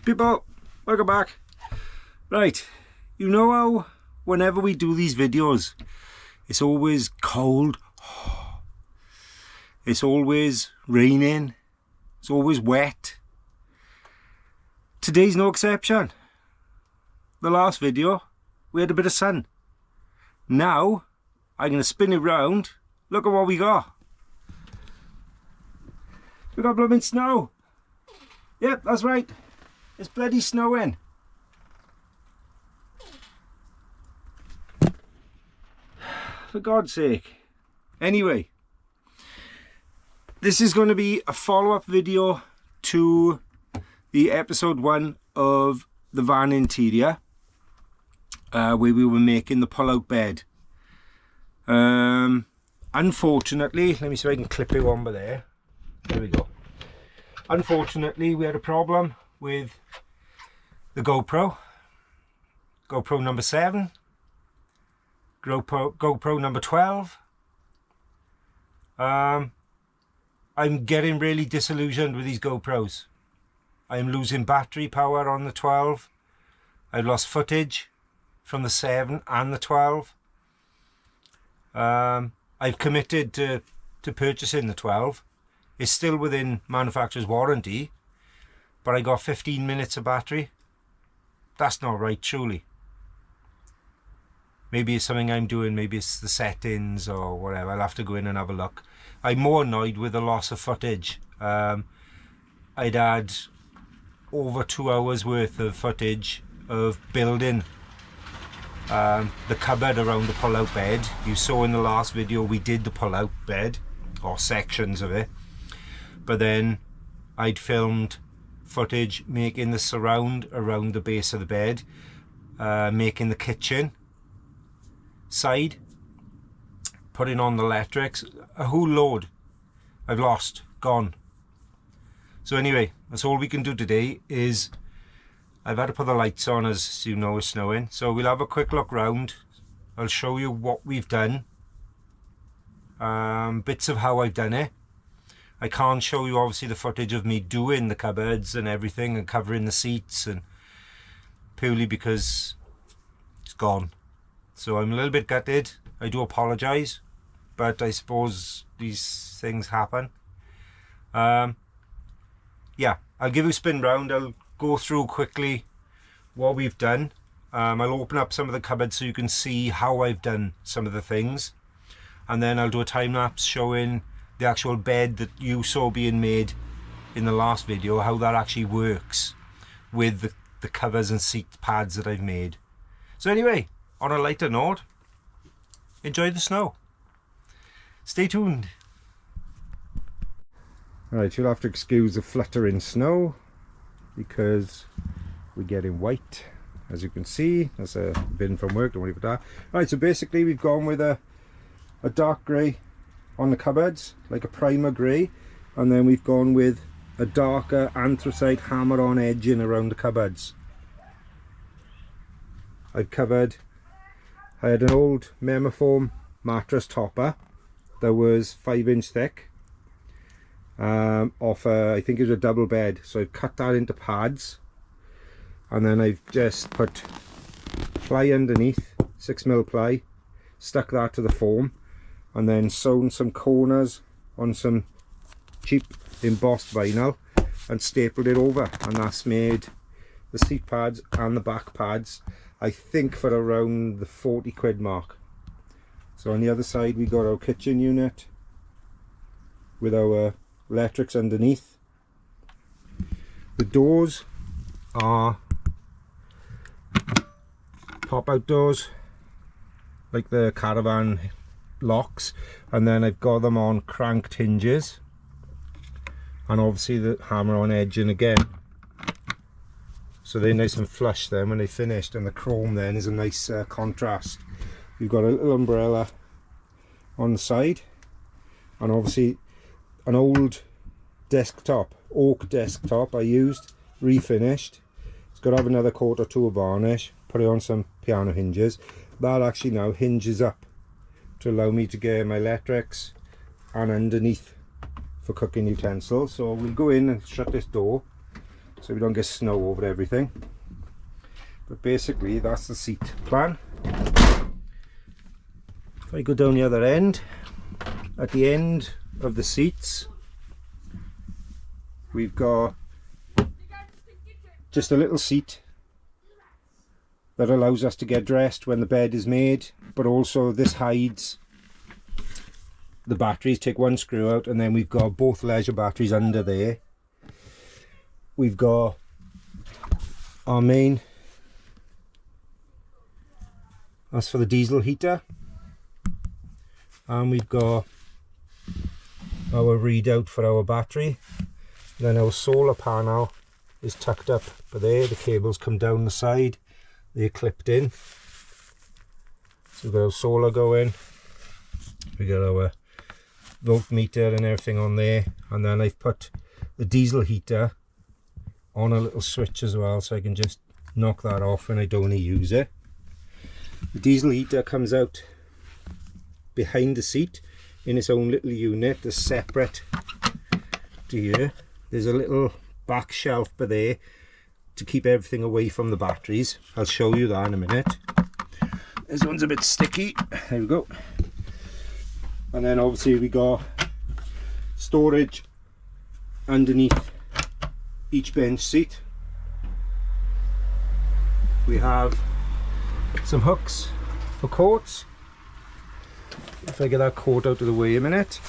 People, welcome back. Right, you know how whenever we do these videos it's always cold, it's always raining, it's always wet. Today's no exception. The last video we had a bit of sun. Now I'm going to spin it round. Look at what we got. We got blooming snow. Yep, that's right. It's bloody snowing. For God's sake. Anyway, this is going to be a follow-up video to the episode 1 of the van interior, where we were making the pull-out bed. Unfortunately, let me see if I can clip it on by there. There we go. Unfortunately, we had a problem with the GoPro number 7, GoPro number 12. I'm getting really disillusioned with these GoPros. I'm losing battery power on the 12. I've lost footage from the 7 and the 12. I've committed to purchasing the 12. It's still within manufacturer's warranty, but I got 15 minutes of battery. That's not right, truly. Maybe it's something I'm doing, maybe it's the settings or whatever. I'll have to go in and have a look. I'm more annoyed with the loss of footage. I'd had over 2 hours worth of footage of building the cupboard around the pull-out bed. You saw in the last video we did the pull-out bed, or sections of it. But then I'd filmed footage making the surround around the base of the bed, making the kitchen side, putting on the electrics, a whole load I've lost, gone. So anyway, that's all we can do today. Is I've had to put the lights on, as you know, it's snowing, so we'll have a quick look round. I'll show you what we've done, bits of how I've done it. I can't show you obviously the footage of me doing the cupboards and everything and covering the seats, and purely because it's gone. So I'm a little bit gutted. I do apologise, but I suppose these things happen. Yeah, I'll give you a spin round. I'll go through quickly what we've done. I'll open up some of the cupboards so you can see how I've done some of the things, and then I'll do a time lapse showing the actual bed that you saw being made in the last video, how that actually works with the covers and seat pads that I've made. So anyway, on a lighter note, enjoy the snow. Stay tuned. Alright, you'll have to excuse the fluttering snow because we're getting white, as you can see. That's a bin from work, don't worry about that. Alright, so basically we've gone with a dark grey on the cupboards, like a primer grey, and then we've gone with a darker anthracite hammer-on edging around the cupboards. I had an old Memofoam mattress topper that was 5-inch thick, off I think it was a double bed, so I've cut that into pads, and then I've just put ply underneath, 6mm ply, stuck that to the foam, and then sewn some corners on some cheap embossed vinyl and stapled it over, and that's made the seat pads and the back pads, I think, for around the 40 quid mark. So on the other side we got our kitchen unit with our electrics underneath. The doors are pop-out doors like the caravan locks, and then I've got them on cranked hinges, and obviously the hammer-on edging again, so they're nice and flush then when they finished, and the chrome then is a nice contrast. We've got a little umbrella on the side, and obviously an old desktop, oak desktop I used, refinished. It's got to have another coat or two of varnish, put it on some piano hinges. That actually now hinges up to allow me to get my electrics and underneath for cooking utensils. So we'll go in and shut this door, so we don't get snow over everything. But basically that's the seat plan. If I go down the other end, at the end of the seats we've got just a little seat that allows us to get dressed when the bed is made, but also this hides the batteries. Take one screw out and then we've got both leisure batteries under there. We've got our main, that's for the diesel heater, and we've got our readout for our battery. Then our solar panel is tucked up there, the cables come down the side, they're clipped in. So we've got our solar going, we got our voltmeter and everything on there, and then I've put the diesel heater on a little switch as well, so I can just knock that off when I don't want to use it. The diesel heater comes out behind the seat in its own little unit, that's separate to here. There's a little back shelf by there to keep everything away from the batteries. I'll show you that in a minute. This one's a bit sticky. There we go. And then obviously we got storage underneath each bench seat. We have some hooks for coats. If I get that coat out of the way a minute.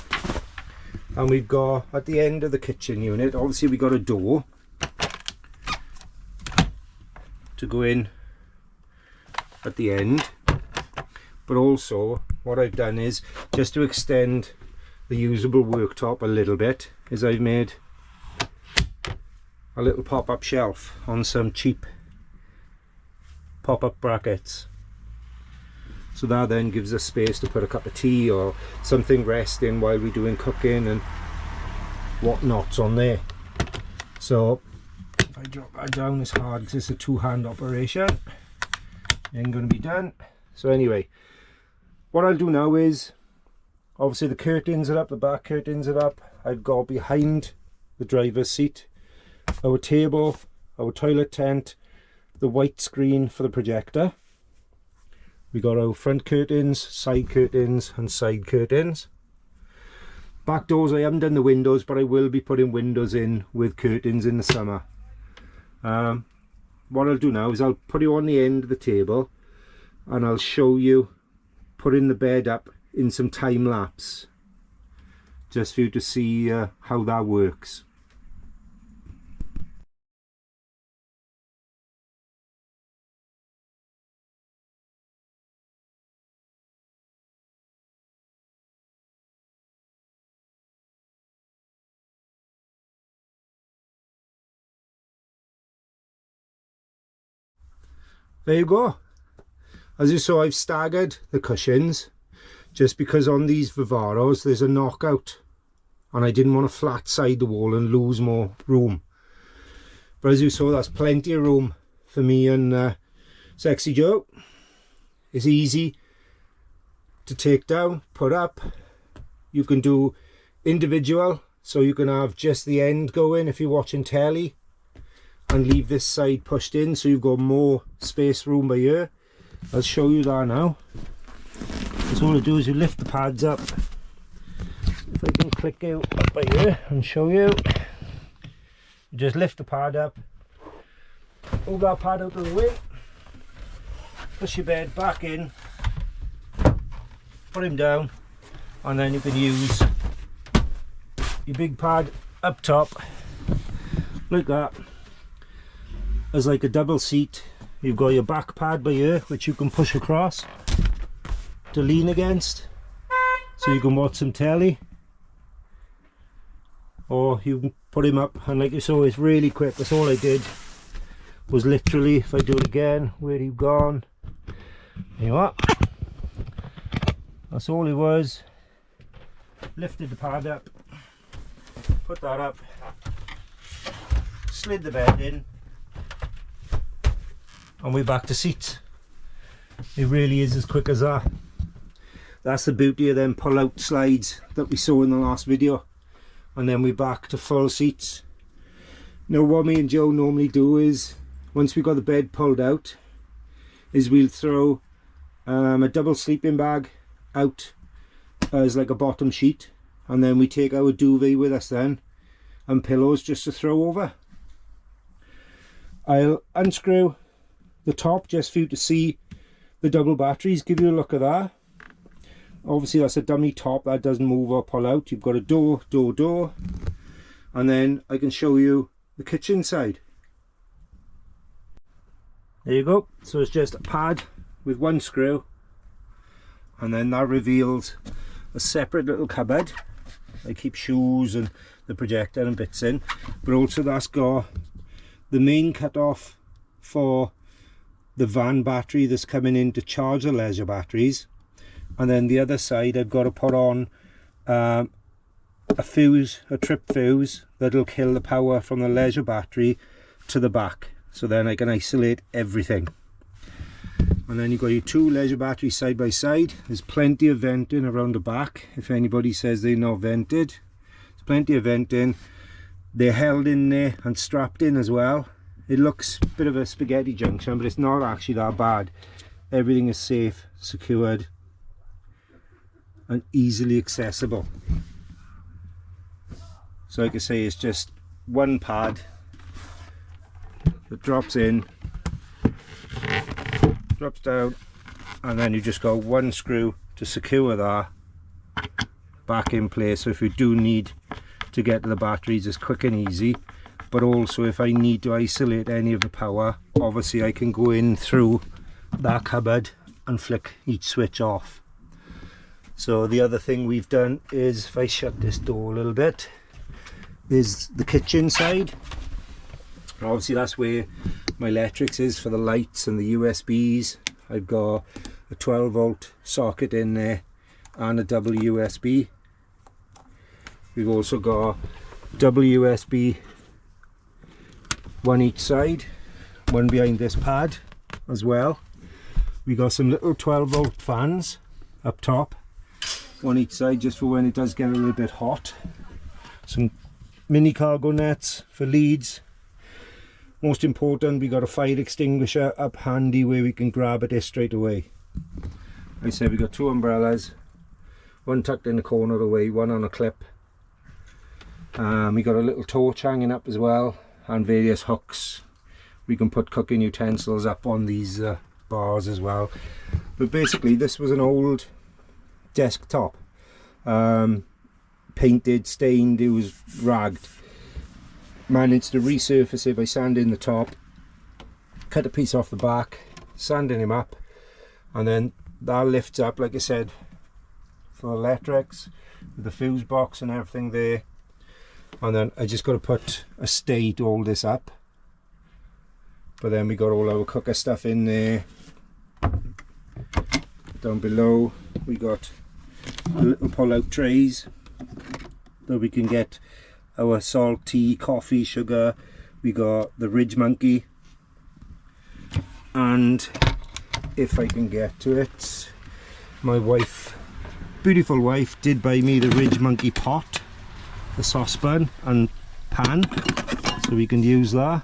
And we've got at the end of the kitchen unit, obviously we got a door to go in at the end, but also what I've done is, just to extend the usable worktop a little bit, is I've made a little pop-up shelf on some cheap pop-up brackets. So that then gives us space to put a cup of tea or something resting while we're doing cooking and whatnots on there. So if I drop that down, it's hard because it's a two-hand operation. Ain't going to be done. So anyway, what I'll do now is, obviously the curtains are up, the back curtains are up. I've got behind the driver's seat our table, our toilet tent, the white screen for the projector. We got our front curtains, side curtains and side curtains. Back doors, I haven't done the windows, but I will be putting windows in with curtains in the summer. What I'll do now is I'll put you on the end of the table and I'll show you putting the bed up in some time lapse, just for you to see how that works. There you go. As you saw, I've staggered the cushions just because on these Vivaros there's a knockout and I didn't want to flat side the wall and lose more room. But as you saw, that's plenty of room for me and Sexy Joe. It's easy to take down, put up. You can do individual, so you can have just the end going if you're watching telly, and leave this side pushed in so you've got more space room by here. I'll show you that now. So all I do is you lift the pads up. If I can click out up by here and show you, you just lift the pad up, move that pad out of the way, push your bed back in, put him down, and then you can use your big pad up top like that as like a double seat. You've got your back pad by here which you can push across to lean against so you can watch some telly, or you can put him up, and like you saw, it's really quick. That's all I did was literally, if I do it again, where he gone, there you are, that's all it was. Lifted the pad up, put that up, slid the bed in, and we're back to seats. It really is as quick as that. That's the beauty of them pull-out slides that we saw in the last video. And then we're back to full seats. Now what me and Joe normally do is, once we've got the bed pulled out, is we'll throw a double sleeping bag out as like a bottom sheet, and then we take our duvet with us then, and pillows just to throw over. I'll unscrew the top just for you to see the double batteries, give you a look at that. Obviously that's a dummy top, that doesn't move or pull out. You've got a door, and then I can show you the kitchen side. There you go. So it's just a pad with one screw, and then that reveals a separate little cupboard. I keep shoes and the projector and bits in, but also that's got the main cut off for the van battery that's coming in to charge the leisure batteries, and then the other side I've got to put on a fuse, a trip fuse that'll kill the power from the leisure battery to the back, so then I can isolate everything. And then you've got your two leisure batteries side by side. There's plenty of venting around the back. If anybody says they're not vented, there's plenty of venting. They're held in there and strapped in as well. It looks a bit of a spaghetti junction, but it's not actually that bad. Everything is safe, secured, and easily accessible. So like I say, it's just one pad that drops in, drops down, and then you just got one screw to secure that back in place. So if you do need to get to the batteries, it's quick and easy. But also if I need to isolate any of the power, obviously I can go in through that cupboard and flick each switch off. So the other thing we've done is, if I shut this door a little bit, is the kitchen side. Obviously that's where my electrics is for the lights and the USBs. I've got a 12 volt socket in there and a double USB. We've also got double USB, one each side, one behind this pad as well. We got some little 12 volt fans up top, one each side, just for when it does get a little bit hot. Some mini cargo nets for leads. Most important, we got a fire extinguisher up handy where we can grab it straight away. Like I said, we got two umbrellas, one tucked in the corner away, one on a clip. We got a little torch hanging up as well, and various hooks. We can put cooking utensils up on these bars as well. But basically this was an old desktop, painted, stained, it was ragged. Managed to resurface it by sanding the top, cut a piece off the back, sanding him up, and then that lifts up, like I said, for electrics, with the fuse box and everything there. And then I just got to put a stay to hold this up. But then we got all our cooker stuff in there. Down below we got little pull-out trays that we can get our salt, tea, coffee, sugar. We got the Ridge Monkey, and if I can get to it, my wife, beautiful wife, did buy me the Ridge Monkey pot, the saucepan and pan, so we can use that.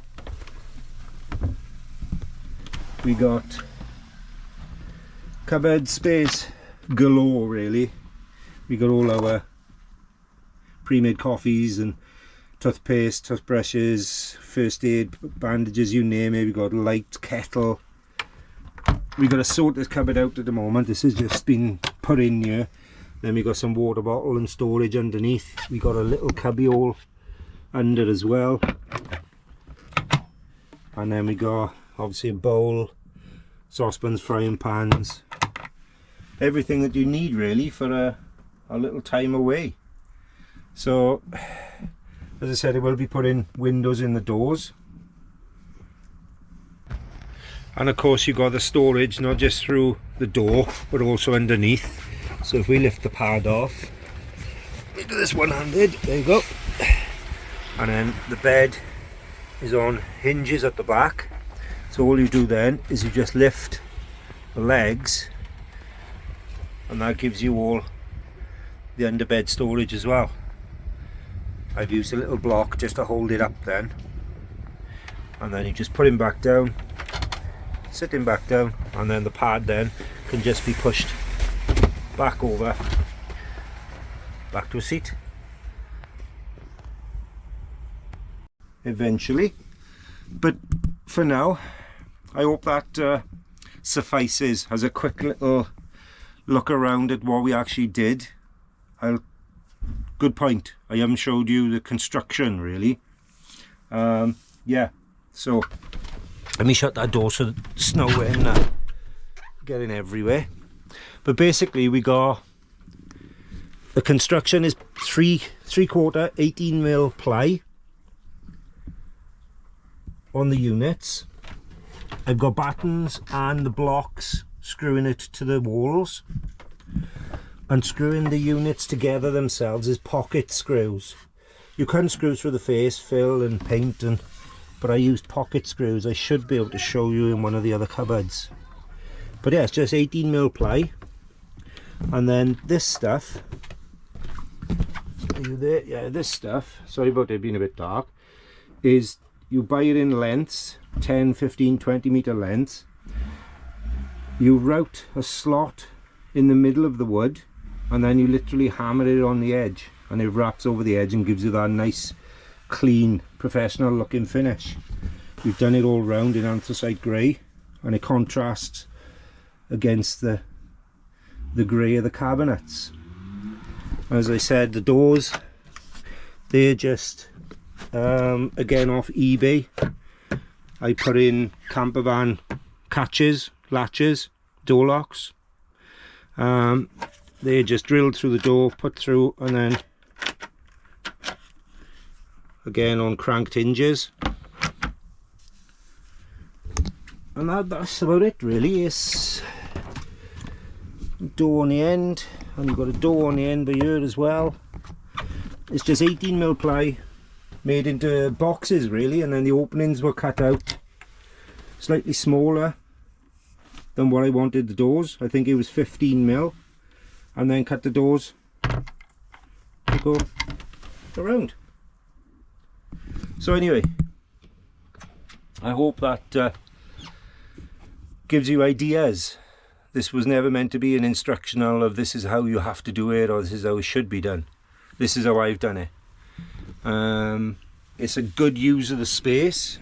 We got cupboard space galore really. We got all our pre-made coffees and toothpaste, toothbrushes, first aid, bandages, you name it. We got a light, kettle. We got to sort this cupboard out at the moment. This has just been put in here. Then we got some water bottle and storage underneath. We got a little cubbyhole under as well. And then we got obviously a bowl, saucepans, frying pans, everything that you need really for a little time away. So as I said, I will be putting windows in the doors, and of course you got the storage not just through the door but also underneath. So if we lift the pad off, look at this one-handed, there you go, and then the bed is on hinges at the back. So all you do then is you just lift the legs, and that gives you all the underbed storage as well. I've used a little block just to hold it up then, and then you just put him back down, sit him back down, and then the pad then can just be pushed back over, back to a seat. Eventually, but for now I hope that suffices as a quick little look around at what we actually did. Good point, I haven't showed you the construction really. Yeah, so let me shut that door so the snow isn't getting everywhere. But basically we got, the construction is 3/4 18mm ply on the units. I've got battens and the blocks screwing it to the walls, and screwing the units together themselves is pocket screws. You can screw through the face, fill and paint, but I used pocket screws. I should be able to show you in one of the other cupboards. But yeah, it's just 18mm ply. And then this stuff, are you there? Yeah, this stuff, sorry about it being a bit dark, is you buy it in lengths, 10, 15, 20 meter lengths. You route a slot in the middle of the wood, and then you literally hammer it on the edge, and it wraps over the edge and gives you that nice, clean, professional looking finish. We've done it all round in anthracite grey, and it contrasts against the grey of the cabinets. As I said, the doors, they're just again off eBay. I put in Campervan catches, latches, door locks. They're just drilled through the door, put through, and then again on cranked hinges. And that's about it really. It's door on the end, and you've got a door on the end by here as well. It's just 18mm ply made into boxes really, and then the openings were cut out slightly smaller than what I wanted the doors. I think it was 15mm, and then cut the doors to go around. So anyway, I hope that gives you ideas. This was never meant to be an instructional of this is how you have to do it or this is how it should be done. This is how I've done it. It's a good use of the space.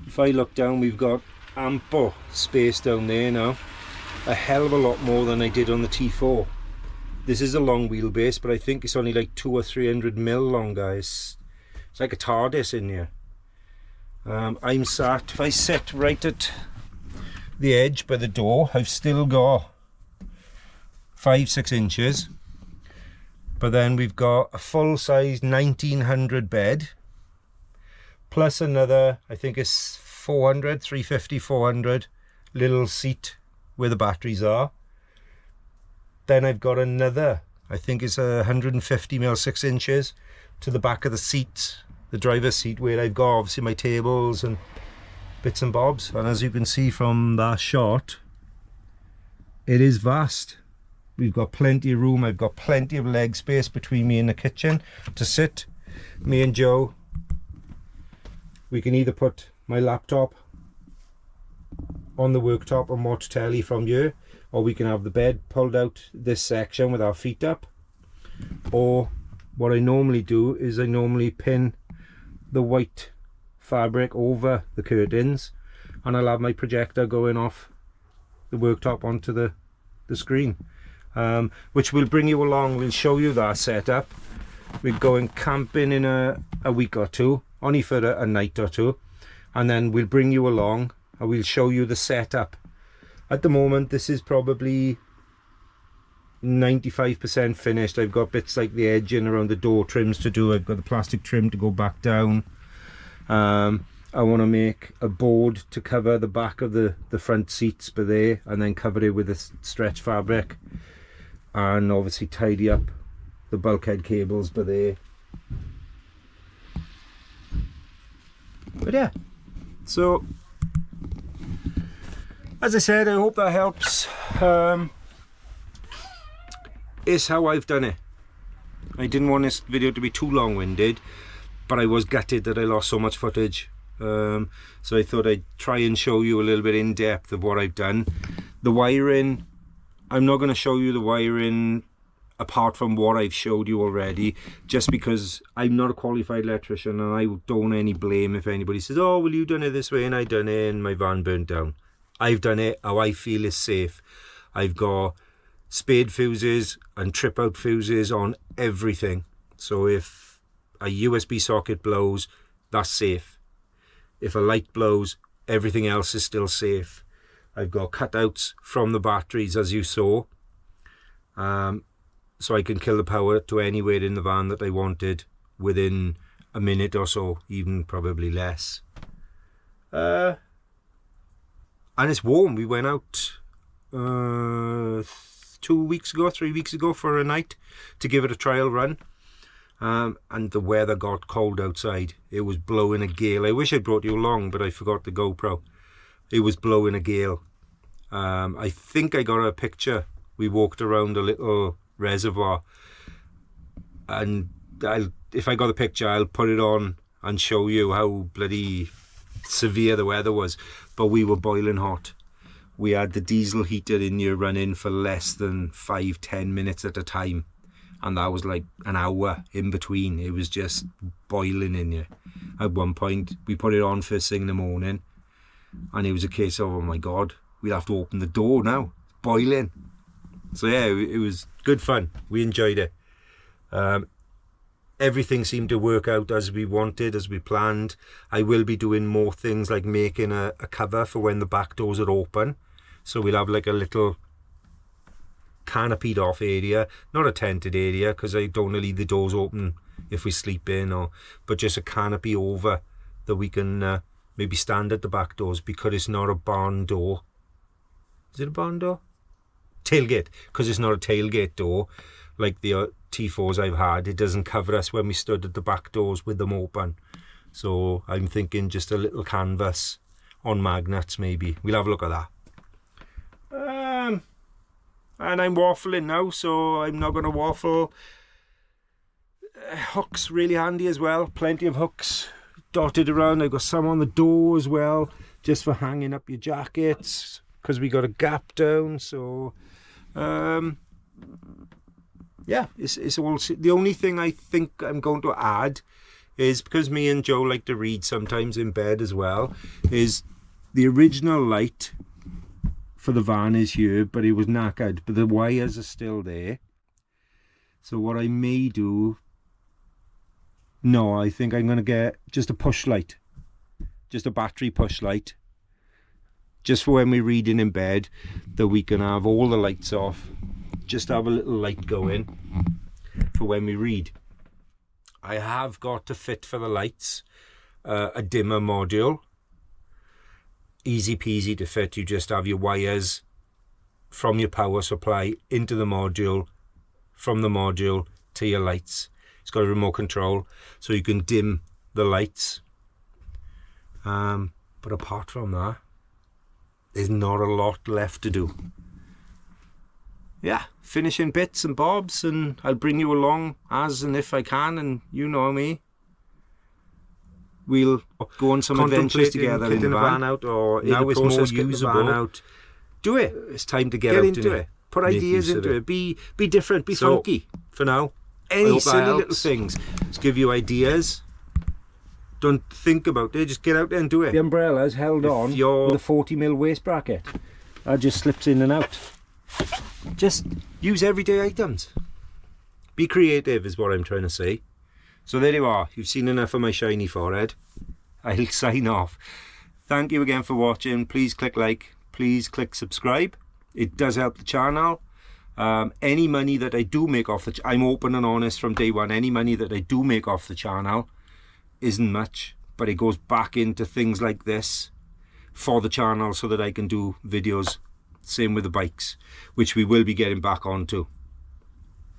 If I look down, we've got ample space down there now. A hell of a lot more than I did on the T4. This is a long wheelbase, but I think it's only like 200 or 300mm long, guys. It's like a TARDIS in here. I'm sat, if I sit right at the edge by the door, I've still got 5-6 inches, but then we've got a full-size 1900 bed plus another, I think it's 400, 350, 400 little seat where the batteries are. Then I've got another, I think it's 150mm 6 inches to the back of the seat, the driver's seat, where I've got obviously my tables and bits and bobs. And as you can see from that shot, it is vast. We've got plenty of room. I've got plenty of leg space between me and the kitchen to sit. Me and Joe, we can either put my laptop on the worktop and watch telly from here, or we can have the bed pulled out this section with our feet up. Or what I normally do is I normally pin the white fabric over the curtains, and I'll have my projector going off the worktop onto the screen, which will bring you along. We'll show you that setup. We're going camping in a week or two, only for a night or two, and then we'll bring you along and we'll show you the setup. At the moment this is probably 95% finished. I've got bits like the edging around the door trims to do. I've got the plastic trim to go back down. I want to make a board to cover the back of the front seats by there, and then cover it with a stretch fabric, and obviously tidy up the bulkhead cables by there. But yeah, so as I said, I hope that helps. It's how I've done it. I didn't want this video to be too long-winded, but I was gutted that I lost so much footage So I thought I'd try and show you a little bit in depth of what I've done. The wiring, I'm not going to show you the wiring apart from what I've showed you already, just because I'm not a qualified electrician, and I don't any blame if anybody says, oh well, you done it this way and I done it and my van burnt down. I've done it how I feel is safe. I've got spade fuses and trip out fuses on everything, so if a USB socket blows, that's safe. If a light blows, everything else is still safe. I've got cutouts from the batteries, as you saw, so I can kill the power to anywhere in the van that I wanted within a minute or so, even probably less. And it's warm. We went out 3 weeks ago for a night to give it a trial run, and the weather got cold outside. It was blowing a gale. I wish I brought you along, but I forgot the GoPro. It was blowing a gale. I think I got a picture. We walked around a little reservoir, and if I got the picture, I'll put it on and show you how bloody severe the weather was. But we were boiling hot. We had the diesel heater in here running for less than 5-10 minutes at a time, and that was like an hour in between. It was just boiling in here. At one point we put it on first thing in the morning, and it was a case of, oh my god, we'll have to open the door now, it's boiling. So yeah, it was good fun. We enjoyed it. Everything seemed to work out as we wanted, as we planned. I will be doing more things like making a cover for when the back doors are open. So we'll have like a little canopied off area, not a tented area, because I don't want to leave the doors open if we sleep in, but just a canopy over that we can maybe stand at the back doors, because it's not a barn door. Is it a barn door? Tailgate, because it's not a tailgate door like the T4s I've had. It doesn't cover us when we stood at the back doors with them open. So I'm thinking just a little canvas on magnets maybe. We'll have a look at that. And I'm waffling now, so I'm not going to waffle. Hooks really handy as well. Plenty of hooks dotted around. I've got some on the door as well, just for hanging up your jackets, because we got a gap down. So yeah, it's all. The only thing I think I'm going to add is, because me and Joe like to read sometimes in bed as well, is the original light for the van is here, but it was knackered, but the wires are still there. So what I may do, I think I'm going to get just a push light, just a battery push light, just for when we're reading in bed, that we can have all the lights off, just have a little light going for when we read. I have got to fit for the lights a dimmer module. Easy peasy to fit. You just have your wires from your power supply into the module, from the module to your lights. It's got a remote control, so you can dim the lights. But apart from that, there's not a lot left to do. Yeah, finishing bits and bobs, and I'll bring you along as and if I can, and you know me. We'll go on some adventures together in the van out, or in the process more usable. Out. Do it. It's time to get out into it. Put ideas into it. Be different. Be funky. For now, any silly little things. Just give you ideas. Don't think about it. Just get out there and do it. The umbrella's held on with a 40mm waist bracket. That just slips in and out. Just use everyday items. Be creative is what I'm trying to say. So there you are. You've seen enough of my shiny forehead. I'll sign off. Thank you again for watching. Please click like. Please click subscribe. It does help the channel. Any money that I do make off the I'm open and honest from day one. Any money that I do make off the channel isn't much, but it goes back into things like this for the channel, so that I can do videos. Same with the bikes, which we will be getting back onto.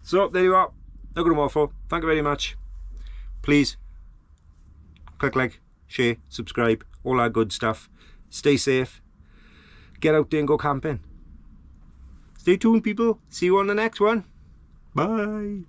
So there you are. Not gonna waffle. Thank you very much. Please click like, share, subscribe, all that good stuff. Stay safe. Get out there and go camping. Stay tuned, people. See you on the next one. Bye.